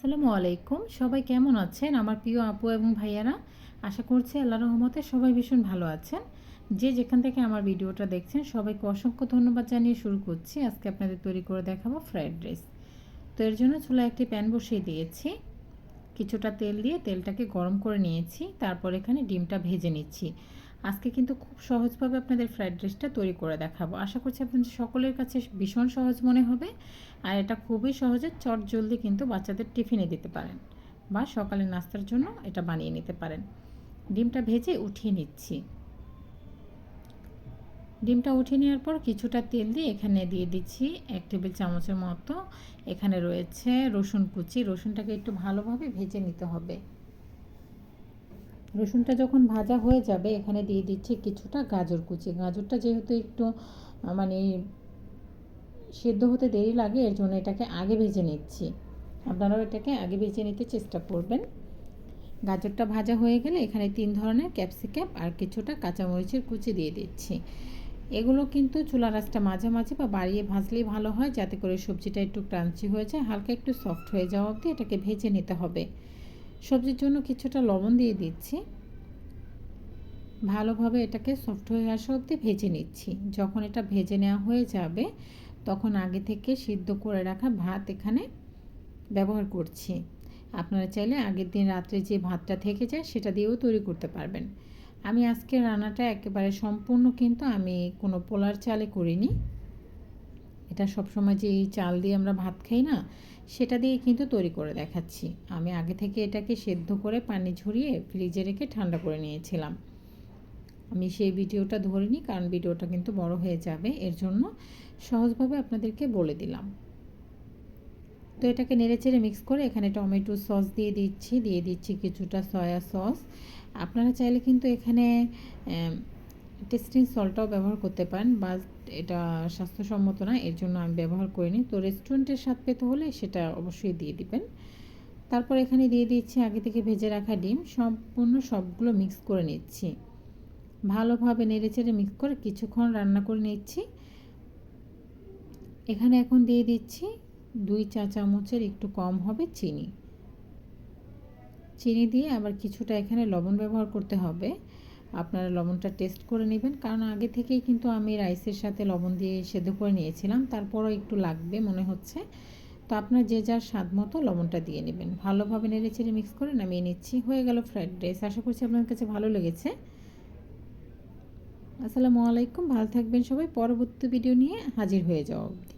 আসসালামু আলাইকুম। সবাই কেমন আছেন আমার প্রিয় আপু এবং ভাইয়ারা? আশা করছি আল্লাহর রহমতে সবাই ভীষণ ভালো আছেন। যে যেখান থেকে আমার ভিডিওটা দেখছেন সবাইকে অসংখ্য ধন্যবাদ জানিয়ে শুরু করছি। আজকে আপনাদের তৈরি করে দেখাবো ফ্রাইড রাইস। তো এর জন্য চুলায় একটি প্যান বসিয়ে দিয়েছি, কিছুটা তেল দিয়ে তেলটাকে গরম করে নিয়েছি, তারপর এখানে ডিমটা ভেজে নিচ্ছি। আজকে কিন্তু খুব সহজভাবে আপনাদের ফ্রাইড রাইসটা তৈরি করে দেখাবো। আশা করছি আপনাদের সকলের কাছে ভীষণ সহজ মনে হবে। আর এটা খুবই সহজে চটজলদি কিন্তু বাচ্চাদের টিফিনে দিতে পারেন বা সকালের নাস্তার জন্য এটা বানিয়ে নিতে পারেন। ডিমটা ভেজে উঠিয়ে নিচ্ছি। ডিমটা উঠিয়ে নেওয়ার পর কিছুটা তেল দিয়ে এখানে দিয়ে দিচ্ছি 1 টেবিল চামচের মতো। এখানে রয়েছে রসুন কুচি। রসুনটাকে একটু ভালোভাবে ভেজে নিতে হবে। রসুনটা যখন ভাজা হয়ে যাবে এখানে দিয়ে দিচ্ছি কিছুটা গাজর কুচি। গাজরটা যেহেতু একটু মানে সেদ্ধ হতে দেরি লাগে, এর জন্য এটাকে আগে ভেজে নিচ্ছি। আপনারাও এটাকে আগে ভেজে নিতে চেষ্টা করবেন। গাজরটা ভাজা হয়ে গেলে এখানে 3 ধরনের ক্যাপসিকাম আর কিছুটা কাঁচামরিচের কুচি দিয়ে দিচ্ছি। এগুলো কিন্তু চুলার আঁচটা মাঝামাঝি বা বাড়িয়ে ভাজলেই ভালো হয়, যাতে করে সবজিটা একটু ক্রাঞ্চি হয়ে যায়, হালকা একটু সফট হয়ে যাওয়া অবধি এটাকে ভেজে নিতে হবে। সবজির জন্য কিছুটা লবণ দিয়ে দিচ্ছি। ভালোভাবে এটাকে সফট হয়ে আসা অবধি ভেজে নিচ্ছি। যখন এটা ভেজে নেওয়া হয়ে যাবে তখন আগে থেকে সিদ্ধ করে রাখা ভাত এখানে ব্যবহার করছি। আপনারা চাইলে আগের দিন রাত্রে যে ভাতটা থেকে যায় সেটা দিয়েও তৈরি করতে পারবেন। আমি আজকে রান্নাটা একেবারে সম্পূর্ণ কিন্তু আমি কোনো পোলার চালে করিনি। এটা সবসময় যে এই চাল দিয়ে আমরা ভাত খাই না, সেটা দিয়ে কিন্তু তৈরি করে দেখাচ্ছি। আমি আগে থেকে এটাকে সেদ্ধ করে পানি ঝরিয়ে ফ্রিজে রেখে ঠান্ডা করে নিয়েছিলাম। আমি সেই ভিডিওটা ধরিনি, কারণ ভিডিওটা কিন্তু বড় হয়ে যাবে, এর জন্য সহজভাবে আপনাদেরকে বলে দিলাম। তো এটাকে নেড়েচেড়ে মিক্স করে এখানে টমেটো সস দিয়ে দিচ্ছি কিছুটা সয়া সস। আপনারা চাইলে কিন্তু এখানে টেস্টিং সল্টটাও ব্যবহার করতে পারেন, বাট এটা স্বাস্থ্যসম্মত না, এর জন্য আমি ব্যবহার করিনি। তো রেস্টুরেন্টের স্বাদ পেতে হলে সেটা অবশ্যই দিয়ে দিবেন। তারপর এখানে দিয়ে দিচ্ছি আগে থেকে ভেজে রাখা ডিম। সম্পূর্ণ সবগুলো মিক্স করে নিচ্ছি। ভালোভাবে নেড়েচেড়ে মিক্স করে কিছুক্ষণ রান্না করে নিচ্ছি। এখানে এখন দিয়ে দিচ্ছি 2 চা চামচের একটু কম হবে চিনি। চিনি দিয়ে আবার কিছুটা এখানে লবণ ব্যবহার করতে হবে। আপনারা লবণটা টেস্ট করে নেবেন, কারণ আগে থেকেই কিন্তু আমি রাইসের সাথে লবণ দিয়ে সেদ্ধ করে নিয়েছিলাম, তারপরও একটু লাগবে মনে হচ্ছে। তো আপনার যে যার স্বাদ মতো লবণটা দিয়ে নেবেন। ভালোভাবে নেড়েচেড়ে মিক্স করে নামিয়ে নিচ্ছি। হয়ে গেল ফ্রাইড রাইস। আশা করছি আপনার কাছে ভালো লেগেছে। আসসালামু আলাইকুম। ভালো থাকবেন সবাই। পরবর্তী ভিডিও নিয়ে হাজির হয়ে যাওয়া অবধি।